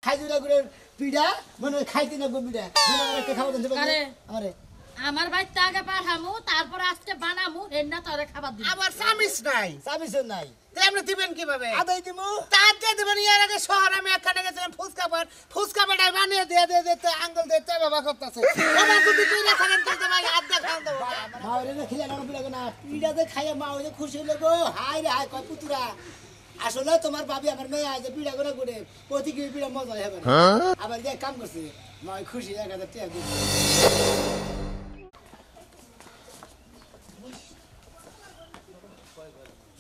খাইজুরা গুড়ের পিড়া মানে খাইতে না গো পিড়া একটা খাবার দিতে পারে আরে আমার বাইতে আগে পাঠামু তারপর আজকে বানামু এন্না তোরে খাবার দিব আবার সামিস নাই নাই আপনি দিবেন কিভাবে আদাই দিমু তাতে দিবেন এর আগে শহর আমি একখানে গেছিলাম ফুচকা বেটাই বানিয়ে দিয়ে আঙ্গুল দিতে বাবা করতেছে বাবা যদি তুই না খান তো ভাই হাত দেখান দেবো মাওরে না খেলে না পিড়া না পিড়াতে খাইয়া মাওরে খুশি হইলো গো হাই রে হাই কয় পুতুরা আসলে তোমার বাবি আমার মেয়ে আজ পিড়া করে করে প্রতি কি পিড়া মজা হবে আবার যে কাম করছে মা খুশি 1000 টাকা দিছে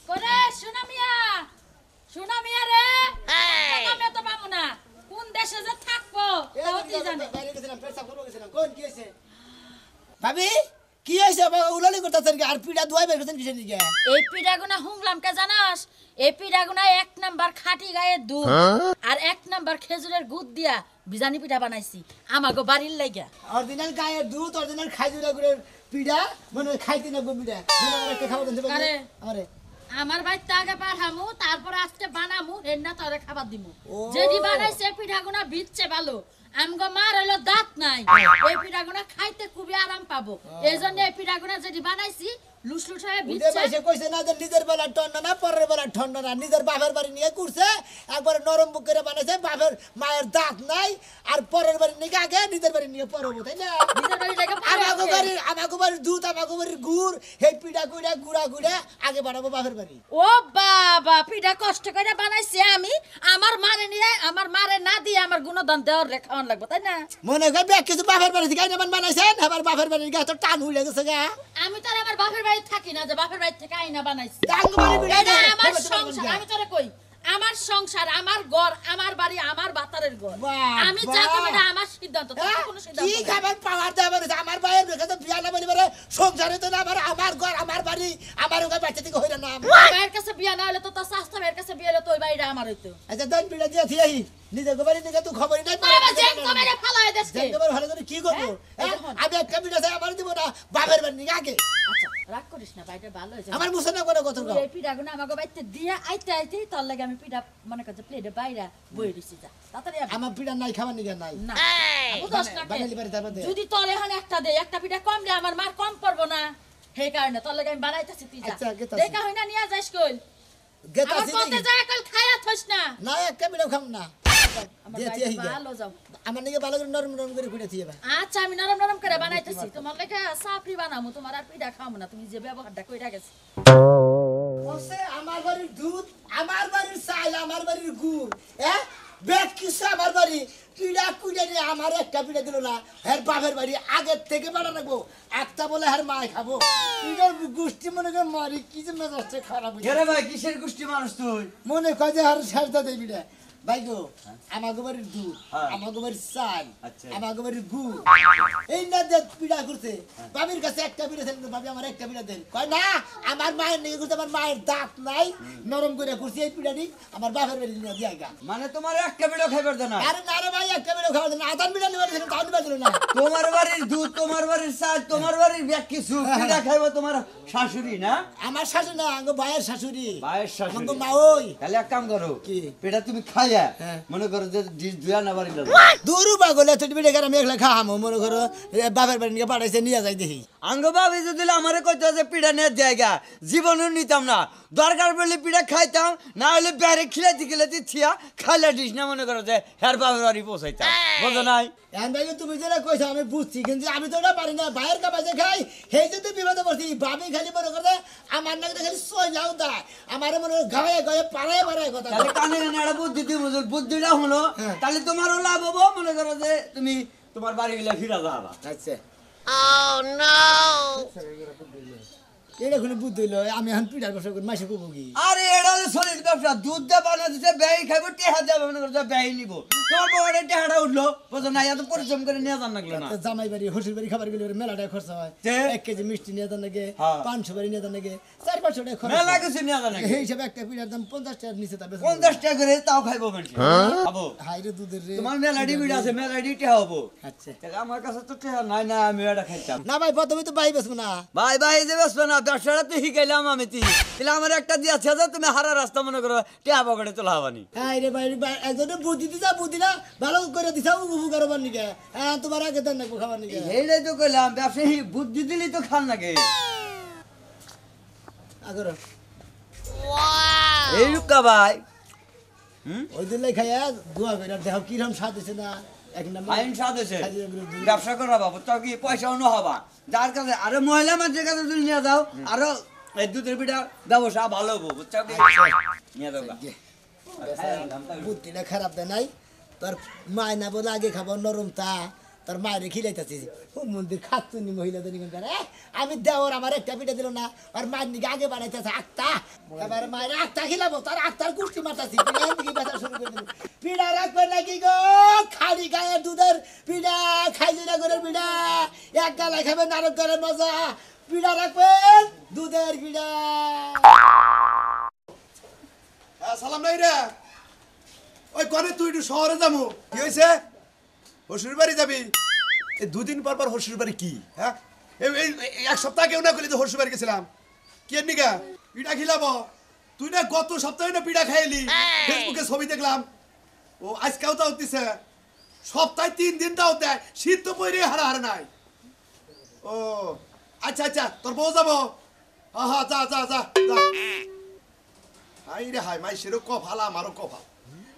করে শোনা মিয়া রে আমি তো পাবো না কোন দেশে যে থাকবো তাও কি জানে বাইরে গেছিলাম পেশা করব গেছিলাম কোন কি হইছে ভাবি কি হইছে বাবা উলালি করতেছেন আর পিড়া দুয়াই বের করতেন কিসের দিকে এই পিড়াগুনা হুংলাম কে জানাস এই পিড়াগুনা 1 নাম্বার খাঁটি গায়ের দুধ আর 1 নাম্বার খেজুরের গুড় দিয়া বিজানি পিঠা বানাইছি আমাগো বাড়ির লাগা অরিজিনাল গায়ের দুধ অরিজিনাল খাইজুরা গুড়ের পিড়া মানে খাইতে না গো পিড়া একটা খাবার দিতে পারে আরে আমার বাইতে আগে পাঠামু তারপর আজকে বানামু এন্না তোরে খাবার দিমু যেদি বানাইছে পিঠাগুনা ভিজছে ভালো আমগো মার হলো দাঁত নাই এই পিঠাগুনা খাইতে খুবই আরাম পাবো এইজন্য এই পিঠাগুনা যেদি বানাইছি লুসলুস হয়ে ভিজছে ভাইসে কইছে না যে নিজের বেলা ঠান্ডা না পরের বেলা ঠান্ডা না নিজের বাপের বাড়ি নিয়ে করছে একবার নরম বুক করে বানাইছে বাপের মায়ের দাঁত নাই আর পরের বাড়ি নিয়ে আগে নিজের বাড়ি নিয়ে পরবো তাই না নিজের বাড়ি লাগে আমাগো বাড়ির দুধ আমাগো বাড়ির গুড় এই পিঠা কুড়া গুড়া গুড়া আগে বানাবো বাপের বাড়ি ও বাবা পিঠা কষ্ট করে বানাইছি আমি আমার মারে না দিয়ে আমার গুণদান দেওয়ার রেখান লাগবে তাই না মনে কর ব্যাগ কিছু বাপের বাড়ি থেকে আইনা বানাইছেন আবার বাপের বাড়ির গাছ তো টান হইলে গেছে গা আমি তো আমার বাপের বাড়ি থাকি না যে বাপের বাড়ি থেকে আইনা বানাইছি এটা আমার সংসার আমি তোরে কই আমার সংসার আমার ঘর আমার বাড়ি আমার বাতারের ঘর আমি যা করব না আমার সিদ্ধান্ত তোর কোনো সিদ্ধান্ত কি খাবার পাওয়ার দেবার আমার ভাইয়ের কাছে বিয়া না বলি পারে সংসারে তো না আমার ঘর আমার বাড়ি আমার ওকে বাচ্চা থেকে হইরা না ভাইয়ের কাছে বিয়া না হলে তো তোর শাস্তা ভাইয়ের কাছে বিয়া হলে তো ওই বাড়িটা আমার হইতো আচ্ছা দেন বিড়া দিয়া থিয়াই নিজে গোবারি নিকে তুই খবরই নাই বাবা জেন কমেরে ফালাই দেছে জেন গোবার ভালো করে কি করব আমি একটা বিড়া চাই আমার দিব না বাপের বাড়ি নিকে আগে আচ্ছা রাগ করিস না ভাইটা ভালো হইছে আমার মুছে না করে কথা কও এই পিঠাগুনা আমাকে বাইতে দিয়া আইতে তোর লাগে আমি পিঠা মনে করছে প্লেটে বাইরা বই দিছি যা তাড়াতাড়ি আমার পিড়া নাই খাবার নিকে নাই না বুঝছ না বাঙালি বাড়ি তারপর দে যদি তোর এখন একটা দে একটা পিঠা কম দে আমার মার কম পড়বো না সেই কারণে তোর লাগে আমি বানাইতেছি তুই যা দেখা হয় না নিয়া যাস কই গেতাছি আমার পথে যায় কল খায়া থস না না একটা পিড়া খাম না আমার ভালো যাও আমার নিকে ভালো করে নরম নরম করে খুঁড়ে থিয়ে আচ্ছা আমি নরম নরম করে বানাইতেছি তোমার লাগে সাপড়ি বানামু তোমার আর পিঠা খামু না তুমি যে ব্যবহারটা কইরা গেছ ওসে আমার বাড়ির দুধ আমার বাড়ির চাল আমার বাড়ির গুড় হ্যাঁ বেশ কিছু আমার বাড়ি পিড়া কুড়ে নিয়ে আমার একটা পিড়া দিল না হ্যাঁ বাপের বাড়ি আগের থেকে বাড়া রাখবো একটা বলে হ্যাঁ মায় খাবো পিড়ার গোষ্ঠী মনে করে মারি কি যে মেজাজটা খারাপ ভাই কিসের গোষ্ঠী মানুষ তুই মনে কয় যে আর সারদা দেয় পিড়া ভাই গো আমাকে বাড়ির দুধ আমাকে বাড়ির চাল আমাকে বাড়ির গুড় এই না যে পিড়া করছে বাবির কাছে একটা পিড়া দেন বাবি আমার একটা পিড়া দেন কয় না আমার মায়ের নিয়ে করছে আমার মায়ের দাঁত নাই নরম করে করছে এই পিড়া নিক আমার বাপের বাড়ি নিয়ে দিয়ে গা মানে তোমার একটা পিঠা খাইবার দেন না আরে না রে ভাই একটা পিড়া খাওয়া দেন আদান পিড়া নিবার দেন তাও নিবার দিল না তোমার বাড়ির দুধ তোমার বাড়ির চাল তোমার বাড়ির ব্যাগ কিছু পিঠা খাইবো তোমার শাশুড়ি না আমার শাশুড়ি না আঙ্গো ভাইয়ের শাশুড়ি ভাইয়ের শাশুড়ি আঙ্গো মা ওই তাহলে এক কাম করো কি পিঠা তুমি খাইয়া মনে করো যে দুয়া না বাড়ি যাবে দূরু পাগলে তুই পিড়া করে আমি একলা খাহামো মনে করো বাপের বাড়ি নিয়ে পাঠাইছে নিয়ে যাই দেখি আঙ্গ ভাবি যদি আমারে কইতো যে পিঠা নিয়ে জায়গা জীবনও নিতাম না দরকার পড়লে পিঠা খাইতাম না হলে বাইরে খিলাতে থিয়া খাইলা দিস না মনে করো যে হের বাপের বাড়ি পৌঁছাইতাম বোঝো নাই এখন ভাই তুমি যেটা কইছো আমি বুঝছি কিন্তু আমি তো ওটা পারি না ভাইয়ের কাছে খাই সেই যদি বিপদে পড়ছি বাবি খালি মনে করে আমার নাকি খালি সই লাউ দেয় আমার মনে হয় গায়ে গায়ে পাড়ায় কথা তাহলে কানে কানে একটা বুদ্ধি দিই বুদ্ধিটা হলো তাহলে তোমারও লাভ হবো মনে করো যে তুমি তোমার বাড়ি গেলে ফিরা যাবা আচ্ছা এটা কোনো বুদ্ধি হইলো আমি এখন পিঠার ব্যবসা করি মাসে কবো কি আরে এটা হলো শরীর ব্যবসা দুধ দিয়ে বানা দিতে ব্যয় খাইবো টেহা দেবে মনে করো ব্যয় নিব তোমার বাবাটা টেহাটা উঠলো বুঝো না এত পরিশ্রম করে নিয়ে যান লাগলো না জামাই বাড়ি হসুর বাড়ি খাবার গেলে মেলাটা খরচা হয় 1 কেজি মিষ্টি নিয়ে যান নাকি 500 বাড়ি নিয়ে যান নাকি 400-500 টাকা খরচ মেলা কিছু নিয়ে যান নাকি এই হিসাবে একটা পিঠার দাম 50 টাকার নিচে তা 50 টাকা করে তাও খাইবো মানুষ খাবো হাইরে দুধের রে তোমার মেলাডি বিড়া আছে মেলাডি টেহা হবো আচ্ছা আমার কাছে তো টেহা নাই না আমি এটা খাইতাম না ভাই প্রথমে তো ভাই বেসবো না ভাই যে বেসবে না ব্যবসাটা তো শিখাইলাম আমি তাহলে আমার একটা দিয়েছে যে তুমি হারা রাস্তা মনে করো টেহা পকেটে তোলা হবানি হাইরে ভাই একজনে বুদ্ধি বুদ্ধি না ভালো করে দিছা উপভোগ করবার নিকে হ্যাঁ তোমার আগে দেন না খাবার নিকে এইটাই তো কইলাম ব্যবসায়ী বুদ্ধি দিলেই তো খান লাগে আগর এই রুক্কা ভাই ওই দিলে খাইয়া দোয়া করে দেখো কিরকম স্বাদ হয়েছে না এক নম্বর আইন স্বাদ হয়েছে ব্যবসা করা বাবু তো কি পয়সা অন্য হবা যার কাছে আরো মহিলা মানুষের কাছে তুমি নিয়ে যাও আরো এই দুধের পিঠা ব্যবসা ভালো হবো বুঝছো কি নিয়ে যাও বুদ্ধিটা খারাপ দেয় নাই তোর মায় না বলে আগে খাবো নরম তা তোর মায়ের খিলাইতেছি ও মন্দির খাতুনি মহিলাদের আমি দেওয়ার আমার একটা পিঠা দিল না আর মায়ের দিকে আগে বানাইতেছে আটটা এবার মায়ের আটটা খিলাবো তার আটটার কুষ্টি মারতাছি পিঠা রাখবে নাকি গো খালি গায়ের দুধের পিঠা খাইলি না করে পিঠা এক গালা খাবে নারক গালের মজা পিঠা রাখবেন দুধের পিঠা সালাম নাই রে ওই কনে তুই একটু শহরে যাবো কি হয়েছে হসুর বাড়ি যাবি এই দুদিন পর পর হসুর বাড়ি কি হ্যাঁ এক সপ্তাহ কেউ না করলি তো হসুর বাড়ি গেছিলাম কি এর নিকা পিঠা খিলাব তুই না গত সপ্তাহে না পিঠা খাইলি ফেসবুকে ছবি দেখলাম ও আজকেও তাও দিছে সপ্তাহে 3 দিন তাও দেয় শীত তো পরে হারা নাই ও আচ্ছা আচ্ছা তোর বউ যাবো হ্যাঁ যা যা যা যা হাই রে হাই মাইশেরও কফাল আমারও কফাল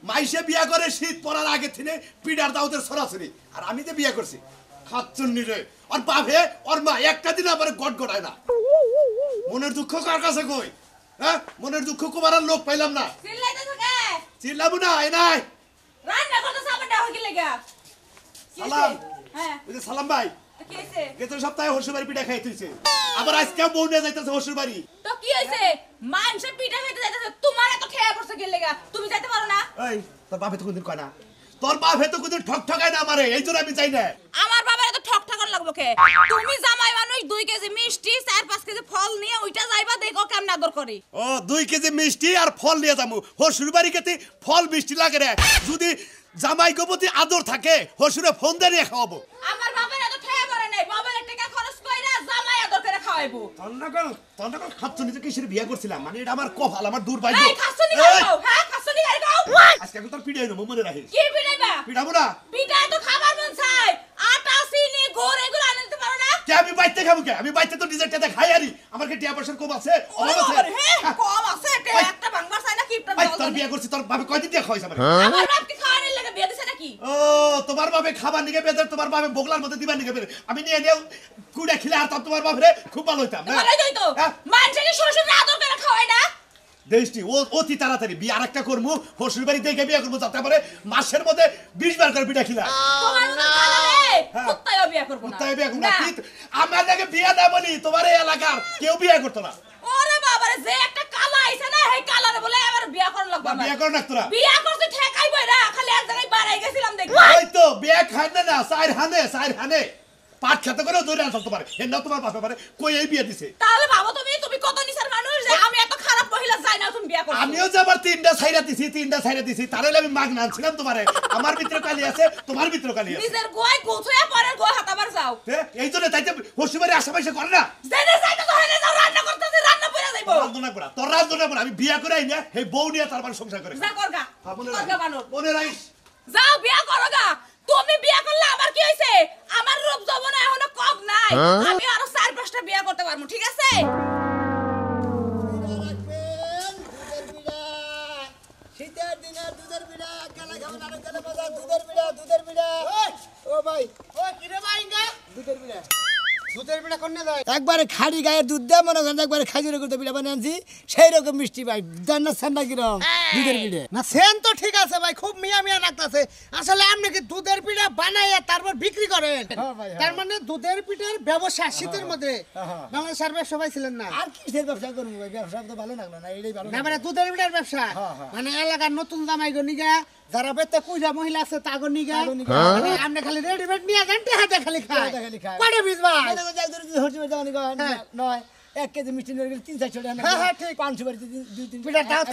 মাইসে বিয়া করে শীত পড়ার আগে থেকে পিডার দাউদের সরাসরি আর আমি যে বিয়া করছি খাচ্চুন্নি রে আর বাপে ওর মা একটা দিন আমার গট গড়ায় না মনের দুঃখ কার কাছে কই হ্যাঁ মনের দুঃখ কুমার লোক পাইলাম না চিল্লাইতে থাকে চিল্লাবো না এই নাই রান্না করতে সাবানটা হকি লাগা সালাম হ্যাঁ ওই যে সালাম ভাই কি হইছে গত সপ্তাহে হসুর বাড়ি পিঠা খাই তুইছে আবার আজকে বউ নিয়ে যাইতেছে হসুর বাড়ি তো কি হইছে মানুষে পিঠা খাইতে যাইতেছে তোমার এত খেয়া পড়ছে কি লাগা তুমি যাইতে পারো না এই তোর বাপে তো কোনদিন কয় না তোর বাপে তো কোনদিন ঠক ঠকায় না আমারে এই জন্য আমি চাই না আমার বাবার এত ঠক ঠকার লাগলো কে তুমি জামাই মানুষ 2 কেজি মিষ্টি 4-5 কেজি ফল নিয়ে ওইটা যাইবা দেখো কেমন আদর করে ও 2 কেজি মিষ্টি আর ফল নিয়ে যাবো হসুর বাড়ি খেতে ফল মিষ্টি লাগে রে যদি জামাই গোপতি আদর থাকে হসুরে ফোন দিয়ে নিয়ে খাওয়াবো আমার বাবার এত খেয়া পড়ে নাই বাবার টাকা খরচ কইরা জামাই আদর করে খাওয়াইবো তন্নাকল খাচ্ছনি তো কিসের বিয়া করছিলাম মানে এটা আমার কপাল আমার দুর্ভাগ্য এই খাসুনি খাও হ্যাঁ খাসুনি খাও আজকে আমি তোর পিড়াই নেবো মনে রাখিস কি পিড়াইবা পিড়াবো না পিঠা তো খাবার মন চাই আটা চিনি গুড় এগুলো আনতে দিতে পারো না কে আমি বাইতে খাবো কে আমি বাইতে তো নিজের টাকা খাই আরি আমার কি টিয়া পয়সার কম আছে অভাব আছে হ্যাঁ কম আছে একটা বাংবার চাই না কি ভাই তোর বিয়া করছি তোর বাবা কয়দিন দিয়ে খাওয়াইছ আমার আমার বাপ কি খাওয়ানোর লাগে বিয়ে দিছে নাকি ও তোমার বাবা খাবার নিকে বেজার তোমার বাবা বগলার মধ্যে দিবার নিকে বেরে আমি নিয়ে নিয়ে কুড়া খিলে আর তোমার বাপরে খুব ভালো হইতাম না ভালোই দই তো মানুষের শ্বশুর আদর করে খাওয়ায় না দেশটি ও অতি তাড়াতাড়ি বিয়ে আরেকটা করবো শ্বশুর বাড়ি দেখে বিয়ে করবো যাতে পারে মাসের মধ্যে 20 বার করে পিঠা খিলা তোমার মতো খালালে কুত্তায়ও বিয়ে করব না তাই বিয়ে করবো না আমার নাকি বিয়ে না বলি তোমার এই এলাকার কেউ বিয়ে করতো না ওরে বাবারে যে একটা কালা আইছে না সেই কালারে বলে আবার বিয়ে করা লাগবে বিয়ে করো না তোরা বিয়ে করতে ঠেকাই বইরা খালি এক জায়গায় বাড়াই গেছিলাম দেখি ওই তো বিয়ে খায় না সাইর হানে পাট খেতে করে দৌড়ে আসল তোমার এর না তোমার বাপে পারে কই এই বিয়ে দিছে তাহলে ভাবো তুমি কত নিসার মানুষ যে আমি এত খারাপ মহিলা চাই না তুমি বিয়ে করো আমিও যে আবার তিনটা ছাইরা দিছি তাহলে আমি মাগ নাছিলাম তোমারে আমার ভিতরে কালি আছে তোমার ভিতরে কালি আছে নিজের গোয় গোছয়া পরের গোয় হাতাবার যাও এই জন্য তাইতে হসুবাড়ি আশেপাশে করে না জেনে যাইতে তো হেনে যাও রান্না করতেছে রান্না পড়ে যাইবো তোর রান্ধনা করা আমি বিয়া করে আইনা এই বউ নিয়ে তারপর সংসার করে যা করগা করগা বানর মনে রাখিস যাও বিয়া করগা তুমি বিয়া করলে আমার কি হইছে আমার রূপ যৌবন এখনো কম নাই আমি আরো 4-5টা বিয়া করতে পারবো ঠিক আছে শীতের দিনে দুধের পিঠা কালা খাবেন আর কালা মজা দুধের পিঠা ও ভাই ও কি রে ভাইঙ্গা দুধের পিঠা দুধের পিঠা কোনে দেয় একবারে খাড়ি গায়ের দুধ দিয়ে মনে করেন একবারে খাজুরের করতে পিঠা বানিয়ে আনছি সেই রকম মিষ্টি ভাই জান্নাত ঠান্ডা কিরম দুধের পিঠে না সেন তো ঠিক আছে ভাই খুব মিয়া মিয়া লাগতাছে আসলে আপনি কি দুধের পিঠা বানাইয়া তারপর বিক্রি করেন ভাই, তার মানে দুধের পিঠার ব্যবসা শীতের মধ্যে বাংলাদেশের ব্যবসা পাইছিলেন না আর কিসের ব্যবসা করবো ভাই ব্যবসা তো ভালো লাগলো না এটাই ভালো না মানে দুধের পিঠার ব্যবসা মানে এলাকার নতুন জামাই গো নিগা যারা বেতে কুইরা মহিলা আছে তাগো নিগা তাগো নিগা। মানে আপনি খালি রেডিমেড নিয়ে যান হাতে খালি খায় হাতে খালি খায়। কয়টা বীজ ভাই হ্যাঁ। নয় 1 কেজি মিষ্টি নিয়ে গেলে 300 টাকা হ্যাঁ, হ্যাঁ, ঠিক। 500 বাড়িতে 2-3 পিঠা দাওয়াত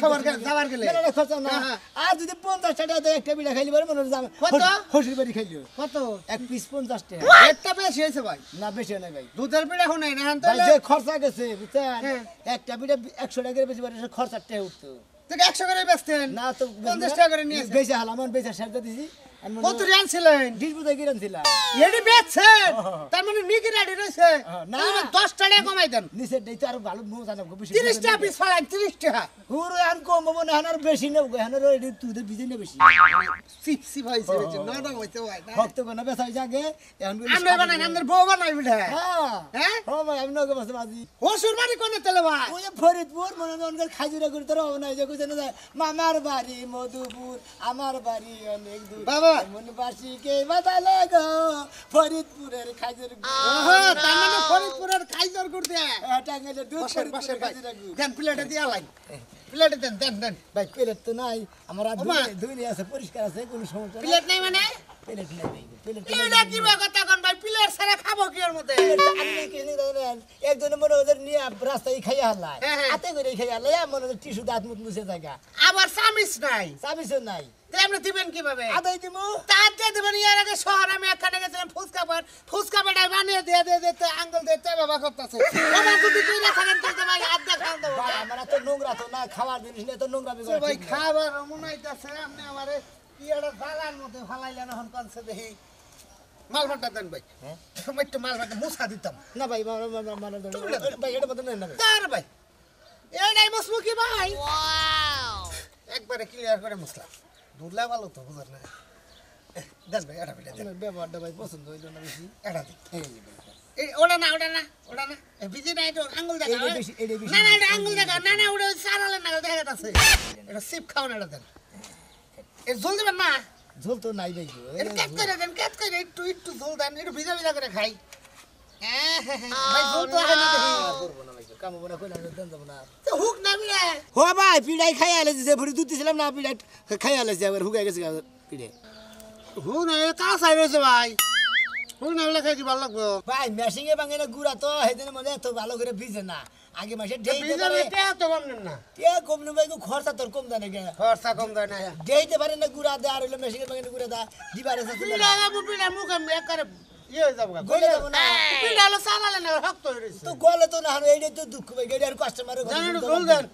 যাবার গেলে। খরচা না হ্যাঁ, হ্যাঁ। আর যদি 50 টাকা দিয়ে একটা পিঠা খাইলে পারে মনে হয় কত? হসুর বাড়ি খাইলো কত এক পিস 50 টাকা একটা বেশি হয়েছে ভাই না বেশি নাই ভাই দুধের পিঠা শুনে না ভাই যে খরচা গেছে বুঝছেন হ্যাঁ। একটা পিঠা 100 টাকার বেশি বাড়ি খরচা টাকা উঠতো তুই 100 করে বেচতেন না তো 50 টাকা করে নিয়েছে বেশি হাল আমার বেশি শেয়ারটা দিছি কত আনছিলেন ডিশ বুঝে কিনছিলাম এডি বেচছেন তার মানে নিকি রেডি রইছে না। না 10 টাকা কমাই দেন নিচে দেই তো আর ভালো মজা না বেশি 30 টাকা পিস ফলাই 30 টাকা পুরো আন কম হবো না আর বেশি নেব হানার এডি তুই বিজে নে বেশি সিপসি ভাইছে নরম হইতে হয় না ভক্ত কোনা বেসাই জাগে এখন আমরা বানাই আমাদের বউ বানাই বিড়া হ্যাঁ হ্যাঁ ও ভাই আমি নগে বসে বাজি হসুর বাড়ি কোনে তেলে ভাই ওই যে ফরিদপুর মনে অনেক খাজুরা করে তোর হবে না যে কইছে না মামার বাড়ি মধুপুর আমার বাড়ি অনেক দূর বাবা। মন বাসিকে বাদালে গো ফরিদপুরের খাজুর ওহো তার মানে ফরিদপুরের খাইজর করতে টাঙ্গাইলে দুধ বসের ফরিদপুরের বসের ভাই খাজুরা গু। দেন প্লেটে দিয়া লাই প্লেটে দেন দেন দেন ভাই প্লেট তো নাই আমার আর ওমা। দুই আছে পরিষ্কার আছে কোনো সমস্যা নাই প্লেট নাই মানে প্লেট নাই ভাই প্লেট এটা কি কথা কোন ভাই প্লেট ছাড়া খাবো কি এর মধ্যে একজনে মনে ওদের নিয়ে রাস্তায় খাইয়া হাল্লায় হ্যাঁ, হ্যাঁ। হাতে করে খাইয়া হাল্লায় মনে ওদের টিস্যু দাঁত মুখ মুছে জায়গা আবার সামিস নাই চাবিসও নাই তে আপনি দিবেন কিভাবে আদাই দিমু তাতে দিবেন ইয়ার আগে শহর আমি একখানে গেছিলাম ফুচকা বেটাই বানিয়ে দিয়ে দিয়ে দিতে আঙ্গুল দিতে বাবা করতেছে বাবা যদি তুই না থাকেন তুই তো ভাই হাত দিয়ে খাওয়া দেবো ভাই আমার তো নোংরা তো না খাওয়ার জিনিস নিয়ে তো নোংরা তো ভাই খাবার মনে হইতাছে আপনি আমারে কি একটা জালার মধ্যে ফালাইলেন এখন কনসে দেখি মালভাটা দেন ভাই হ্যাঁ? আমি একটু মালভাটা মুছা দিতাম না ভাই ভাই এটা মতো নেই না ভাই তার ভাই এটাই মুসবো কি ভাই একবারে ক্লিয়ার করে মুসলাম দুধলা ভালো তো বুঝার না দেন ভাই এটা বেটা দেন আমার ব্যবহারটা ভাই পছন্দ হইল না বেশি এটা দিন এই যে ভাই। এই ওটা না ওটা না ওটা না বিজি না এটা আঙ্গুল দেখা এইটা বেশি, এইটা বেশি। না না এটা আঙ্গুল দেখা না না ওটা সারালে না দেখা যাচ্ছে এটা সিপ খাও না এটা দেন এর জল দিবেন না ঝোল তো নাই ভাই গো। এটা কেট করে দেন কেট করে একটু একটু জল দেন একটু ভিজা ভিজা করে খাই ভাই জল তো আগে দেখি করবো না ভাই গো, কাম হবো না কইলাম না, দেন যাবো না তো হুক না মিলে হো ভাই পিড়াই খাই আলেছে যে ভরি দুধ দিছিলাম না পিড়াই খাই আলেছে আবার হুকাই গেছে পিড়ে হুক না কাজ আই রয়েছে ভাই হুক না হলে খাই কি ভালো লাগবে ভাই মেশিং এ বাঙালি গুড়া তো সেদিন মনে এত ভালো করে ভিজে না আগে মাসে ডেইতে ভিজা পারে রেটে তো কম নেন না কে কম নে ভাই গো, খরচা তোর কম জানে কে খরচা কম দেয় না ডেইতে পারে না গুড়া দে আর হইলো মেশিং এ বাঙালি গুড়া দা দিবারে আছে পিড়া গাবো পিড়া মুখ আমি একবারে ইয়ে হয়ে যাবো গলে যাবো না পিড়া হলো সারালে না শক্ত হয়ে রয়েছে তো গলে তো না হলো এইটাই তো দুঃখ ভাই গাড়ি আর কাস্টমার জানেন একটু জল দেন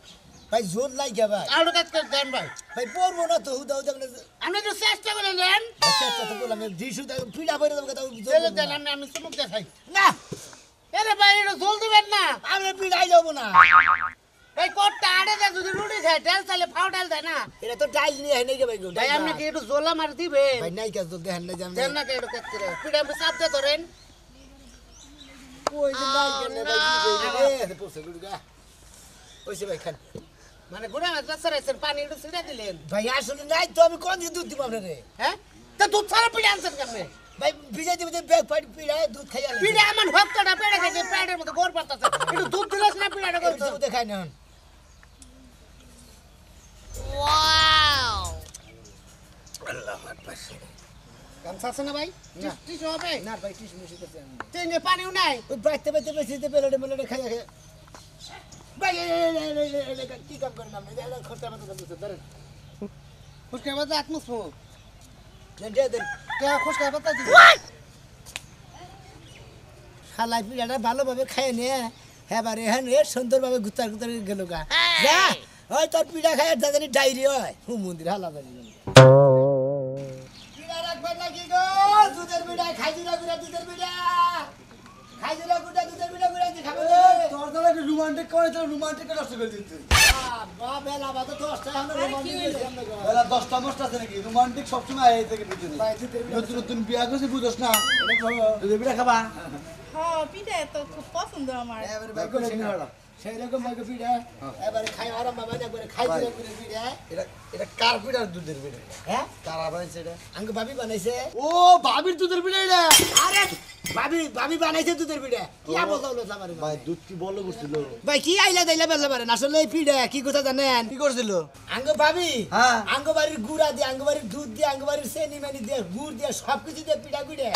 ভাই জোর নাই কে ভাই আলু কাজ করে দেন ভাই ভাই পড়বো না তো হুদা হুদা মানে আপনি একটু চেষ্টা করে দেন চেষ্টা তো করলাম দিশু পিড়া পরে দেবো কথা জেলে দেন আমি চুমুক দেখাই না এরে ভাই একটু জল দিবেন না আমরা পিড়াই যাবো না এই কোটটা আড়ে দেয় যদি রুটি খায় ডাল চাইলে ফাও ডাল দেয় না এটা তো ডাইল নিয়ে হয় নাই কে ভাই গো ভাই আপনি কি একটু জোলা মার দিবেন ভাই নাই কাজ তো দেখেন না জানেন দেন না কে একটু কাজ করে পিড়া আপনি চাপ দিয়ে ধরেন ওই যে নাই কেন ভাই কি রে পড়ছে গুড়গা ওইসে ভাই খান মানে গুড়া মাছ বাচ্চারাইছেন পানি একটু ছিঁড়ে দিলেন ভাই আসলে নাই তো আমি কোন দিন দুধ দিব আপনারে হ্যাঁ তা দুধ ছাড়া পিড়া আনছেন কেন ভাই ভিজে দিবে ব্যাগ ফাইট পিড়ায় দুধ খাই আলে পিড়া আমার ভক্তটা পেড়ে খাইছে পেটের মধ্যে গোর পাতাছে একটু দুধ দিলেছ না পিড়াটা করছো দেখাই না গামছা আছে না ভাই টিসু হবে না ভাই টিস মিশি করতে আমি ট্রেনে পানিও নাই ওই বাইতে বাইতে বেশি দিতে পেলে মেলে খাই খাই ভাই কি কাম করেন আপনি এটা খরচা আমাদের কাছে ধরেন খুশকা বাজা আত্মসু দেন দে দেন কে খুশকা বাজা দিবি খালাই পিড়াটা ভালোভাবে খাইয়ে নিয়ে হ্যাঁ বারে হ্যাঁ রে সুন্দরভাবে গুতার গুতার গেল গা যা ওই তোর পিড়া খাই দাদানি ডাইরি হয় হু মন্দির হালা বাড়ি পিড়া রাখবেন নাকি গো দুধের পিড়া খাইজুরা গুড়া দুধের পিড়া খাইজুরা গুড়া দুধের পিড়া গুড়া কি খাবে তোর দ্বারা একটু রোমান্টিক করে তো রোমান্টিক নষ্ট করে দিন তুই বাবা বেলা বাবা তো 10টা আমরা রোমান্টিক হইছে আমরা গো বেলা 10টা মস্ত আছে নাকি রোমান্টিক সবসময় এই থেকে বুঝিনি ভাই দুধের পিড়া নতুন নতুন বিয়া করছিস বুঝছ না তুই বিড়া খাবা হ্যাঁ পিঠা তো খুব পছন্দ আমার এবারে ভাই করে না সেই রকম ভাই পিড়া এবারে খাই আরাম বাবা একবারে খাইজুরা গুড়া পিড়া এটা এটা কার পিড়ার দুধের পিড়া হ্যাঁ কারা বানাইছে এটা আঙ্গ ভাবি বানাইছে ও ভাবির দুধের পিড়া এটা আরে ভাবি বানাইছে দুধের পিঠা কি বলতো আমার ভাই দুধ কি বলো করছিল ভাই কি আইলা দাইলা বেলা পারেন আসলে এই পিঠা কি কথা জানেন কি করছিল আঙ্গ ভাবি হ্যাঁ। আঙ্গ বাড়ির গুড়া দিয়ে আঙ্গ বাড়ির দুধ দিয়ে আঙ্গ বাড়ির চেনি মানি দিয়ে গুড় দিয়ে সবকিছু দিয়ে পিঠা পিঠে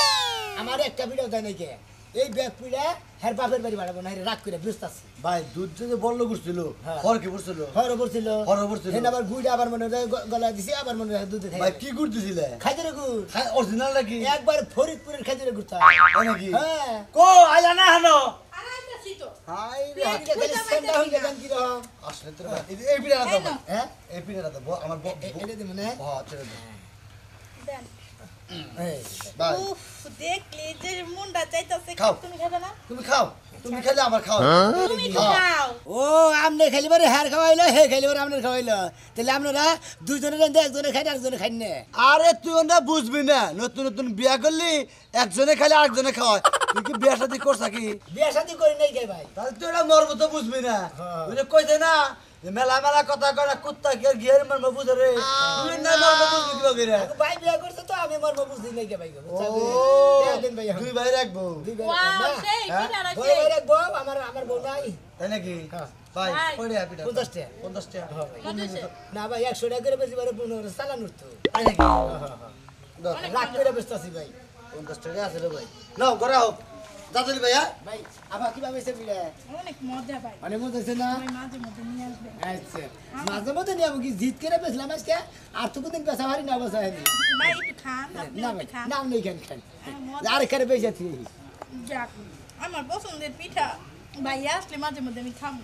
আমার একটা পিঠাও দেয় নাকি এই ব্যাগ পিঠা হের বাপের বাড়ি বাড়াবো না রাগ করে বুঝতেছি ভাই দুধ যে বললো করছিল হ্যাঁ। হর কি করছিল হরও পড়ছিল হরও পড়ছিল। হেন আবার গুড় আবার মনে হয় গলা দিছে আবার মনে হয় দুধে ভাই খাই কি করতেছিলে খাইতে গুড় অরিজিনাল নাকি একবার ফরিদপুরের খাইতে গুড় হয় নাকি হ্যাঁ কো আইলা না হানো আর আইতাছি তো হাই রে এদিকে খালি সেন্ডা হইলে গান কি রকম আসলে তোর ভাই এই পিড়াটা দাও ভাই। হ্যাঁ এই পিড়াটা দাও আমার এটা দিমু না হ্যাঁ ছেড়ে দাও দেন এই ভাই উফ দেখলি যে মুন্ডা চাইতাছে খাও। তুমি খাবে না তুমি খাও তুমি খেলে আমার খাও তুমি খাও ও আমনে খালি বারে হার খাওয়াইলো হে খালি বারে আমনে খাওয়াইলো তাহলে আপনারা দুইজনে রেন্দে একজনে খাই আরেকজনে খাই না আরে তুই ওটা বুঝবি না নতুন নতুন বিয়া করলি একজনে খালি আরেকজনে খাওয়ায় তুই কি বিয়া শাদী করছ কি বিয়া শাদি করি নাই কে ভাই তাহলে তুই এটা মর্ম তো বুঝবি না তুই কইতে না যে মেলা মেলা কথা কয় না কুত্তা কি আর গিয়ার মর্ম বুঝে রে তুই না মর্ম বুঝবি কি করে রে ভাই বিয়া করছে তো আমি মর্ম বুঝি নাই কে ভাই গো দেন ভাই দুই ভাই রাখবো দুই ভাই ওয়াও না সেই হ্যাঁ? পিঠা বড় রাখছে ভাই রাখবো আমার বউ নাই তাই নাকি হ্যাঁ। ভাই ভাই। কইরে পিটা 50 টাকা 50 টাকা কতছে না ভাই 100 টাকা করে বেশি বারে পুনর চালান উঠতো তাই নাকি লাখ করে বেচতাছি ভাই 50 টাকা আছে রে ভাই নাও ঘরে হোক দাদুলি ভাইয়া ভাই আবার কিভাবে হইছে বিড়া অনেক মজা ভাই মানে মনে হচ্ছে না ওই মাঝে মাঝে নিয়ে আসবে আচ্ছা মাঝে মধ্যে নিয়ে কি জিত করে বেচলাম আজকে আর তো কোনদিন বেচা হারি না বেচা হারি ভাই একটু খান আপনি না একটু ভাই খান নাম নেই খান খান মজা। আর করে বেচেছি যাক আমার পছন্দের পিঠা ভাই আসলে মাঝে মাঝে আমি খাবো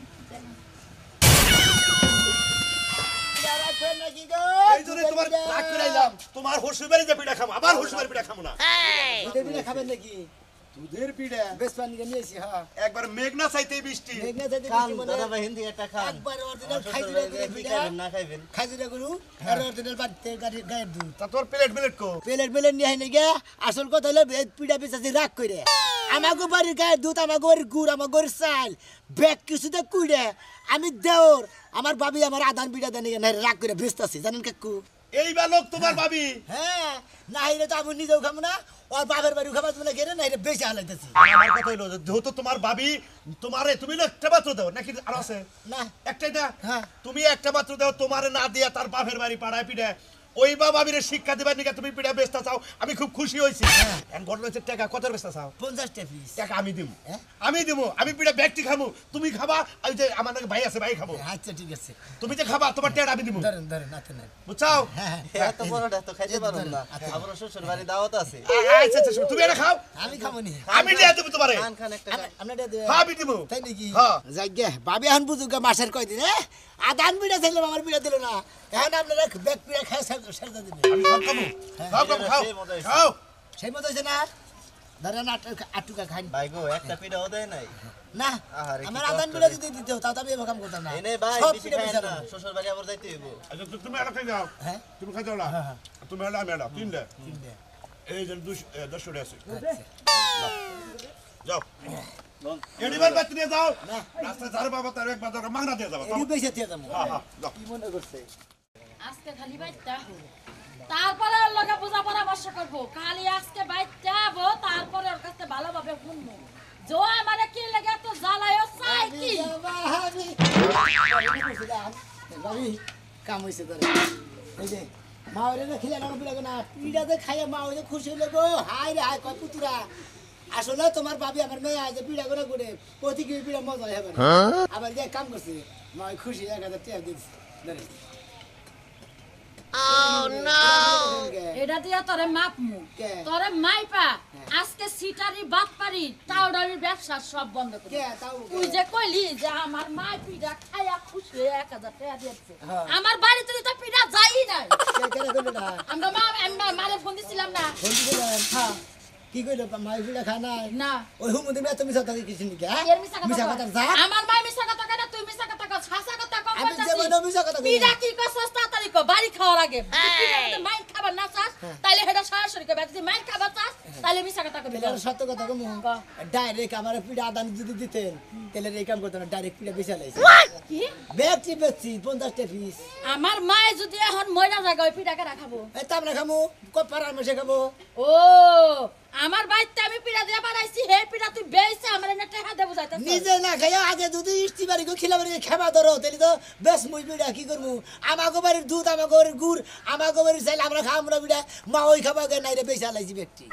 যারা খান নাকি গো এই জন্য তোমার রাগ করে আইলাম তোমার শ্বশুর বাড়ি যে পিড়া খাবো আবার শ্বশুর বাড়ি পিড়া খাবো না দুধের বিনা খাবেন নাকি দুধের পিড়া বেশ পানি নিয়েছি হ্যাঁ একবার মেঘনা চাইতেই বৃষ্টি মেঘনা যাতে খান বেশি মনে দাদা ভাই হিন্দি একটা খান একবার অরিজিনাল খাইজুরা করে কি বিড়া খাবেন না খাইবেন খাইজুরা করু আর অরিজিনাল বাড়তে গায়ের দুধ তা তোর প্লেট কো পেলের পেলের নিয়ে আইনে গে আসল কথা হলো পিড়া পিছাছি রাগ করে আমাকে বাড়ির গায়ের দুধ আমাকে বাড়ির গুড় আমাকে বাড়ির চাল ব্যাগ কিছুতে কুড়ে আমি দেওর আমার ভাবি আমার আদান পিড়া দেন রাগ করে বেচতেছি জানেন কাকু এই বালক তোমার ভাবি হ্যাঁ না হইলে তো আমি নিজেও খাবো না ওর বাপের বাড়ি খাবার বলে গেলে না এটা বেশি হালাইতেছি আমার কথা হইলো যে যেহেতু তোমার ভাবি তোমারে তুমি না একটা মাত্র দাও নাকি আর আছে না একটাই না হ্যাঁ। তুমি একটা মাত্র দাও তোমারে না দিয়া তার বাপের বাড়ি পাড়ায় পিড়ে ওই বা ভাবিরে শিক্ষা দিবার নিকা তুমি পিড়া বেচতে চাও আমি খুব খুশি হইছি এখন ঘটনা হচ্ছে টাকা কত বেচতে চাও 50 পিস টাকা আমি দিব হ্যাঁ? আমি পিড়া ব্যক্তি খাবো তুমি খাবা ওই যে আমার নাকি ভাই আছে ভাই খাবো আচ্ছা ঠিক আছে তুমি যে খাবা তোমার টাকা আমি দিব ধরেন ধরেন নাতে নেন বুঝছাও হ্যাঁ এত বড়টা তো খাইতে পারব না আচ্ছা। আমার শ্বশুর বাড়ি দাওয়াত আছে আচ্ছা আচ্ছা তুমি এটা খাও আমি খাবো নি আমি দিয়ে দেবো তোমারে খান খান একটা খান। আপনার এটা দেবেন? হ্যাঁ আমি দিব তাই নাকি হ্যাঁ। যাইগে ভাবি এখন বুঝুক মাসের কয়দিন আদান পিড়া ছিলাম আমার পিড়া দিল না এখন আপনারা ব্যাগ পিড়া খাই সারতে দেবে আমি সব খাবো খাও খাও খাও সেই মতো হয়েছে। খাও সেই মতো হয়েছে না ধরেন আটুকা খাই ভাই গো একটা পিঠাও দেয় নাই না আহারে, কি আমার কষ্ট আদান রে। পিড়া যদি দিত তাও তো আমি এবার কাম করতাম না এনে ভাই সব বেশি পিড়া খায় বেচা না দেবো। শ্বশুর বাড়ি আবার যাইতে হইব আচ্ছা তুমি এটা খাই যাও হ্যাঁ তুমি খাই যাও না হ্যাঁ, হ্যাঁ। তুমি এটা আমি এটা তিনটে তিনটে। এই যে 200 টাকা আছে আচ্ছা। যাও এডিবার বাতি নিয়ে যাও না। রাস্তায় ধারে বাবা তার একবার ধরো মাংনা দিয়ে যাবো এটি বেশি দিয়ে যাবো হ্যাঁ হ্যাঁ যাও কি মনে করছে আজকে খালি বাইতে তারপরে ওর লগে বোঝা পরামর্শ করবো খালি আজকে বাইতে যাবো তারপরে ওর কাছে ভালোভাবে শুনবো জো আমারে কি লাগে তো জ্বালায়ও চাই কি ভাবি কাম হয়েছে তোর এই যে মা ওরে না খেলে আমার পিড়া না পিড়াতে খাইয়ে মা ওরে খুশি হইলে গো হাই রে হাই কয় পুতুরা আসলে তোমার ভাবি আমার মেয়ে আছে পিড়া করে করে প্রতি কি পিড়া মজা হবে না আবার যে কাম করছে মা ওই খুশি 1000 টাকা দিচ্ছে ধরে এটা দিয়া তোরে মাপমু কে? তোরে মাইপা আজকে সিটারি বাদ পারি টাউডারি ব্যবসা সব বন্ধ করে কে তাও তুই যে কইলি যে আমার মা পিঠা খাইয়া খুশি হয়ে 1000 টাকা দিয়েছে হ্যাঁ। আমার বাড়িতে তো পিঠা যাই নাই কে কেন কইলো না আমরা মারে ফোন দিছিলাম না ফোন দিলেন হ্যাঁ কি কইলো মা পিড়া খায় না না ওই হুমুদি মেয়ে তুমি সাথে কিছু নাকি এর মিছা মিছা কথা কথা কয়। যা আমার মা মিছা কথা কয় না তুই মিছা কথা কস হাসা কথা কম আমি যে বলো মিছা কথা কই পিঠা কি কসস তাড়াতাড়ি কো বাড়ি খাওয়ার আগে পিঠার মধ্যে মাইন খাবার না চাস তাইলে হেডা সরাসরি কবে যদি মাইন খাবার চাস তাইলে মিছা কথা কবি তাহলে সত্য কথা কমু ডাইরেক্ট আমার পিড়া আদান যদি দিতেন তাহলে এই কাম করতাম না ডাইরেক্ট পিড়া বেচা লাইছে কি বেচছি বেচছি 50 টা পিস আমার মায়ে যদি এখন ময়রা জায়গা ওই পিঠাকে রাখাবো এই তো আমরা খামু কত পাড়ার মাসে খাবো ও আমার বাড়িতে আমি পিঠা দিয়ে বানাইছি হে পিঠা তুই বেইছে আমার এনে টাকা দেবো যাইতাছ নিজে না খাইয়া আগে যদি ইস্তি বাড়ি গো খিলা বাড়ি খাবা ধরো তাহলে তো বেশ মুই পিড়া কি করবো আমাকে বাড়ির দুধ আমাকে বাড়ির গুড় আমাকে বাড়ির চাইলে আমরা খাবো না পিড়া মা ওই খাবা গে নাই রে বেচা লাইছি ব্যক্তি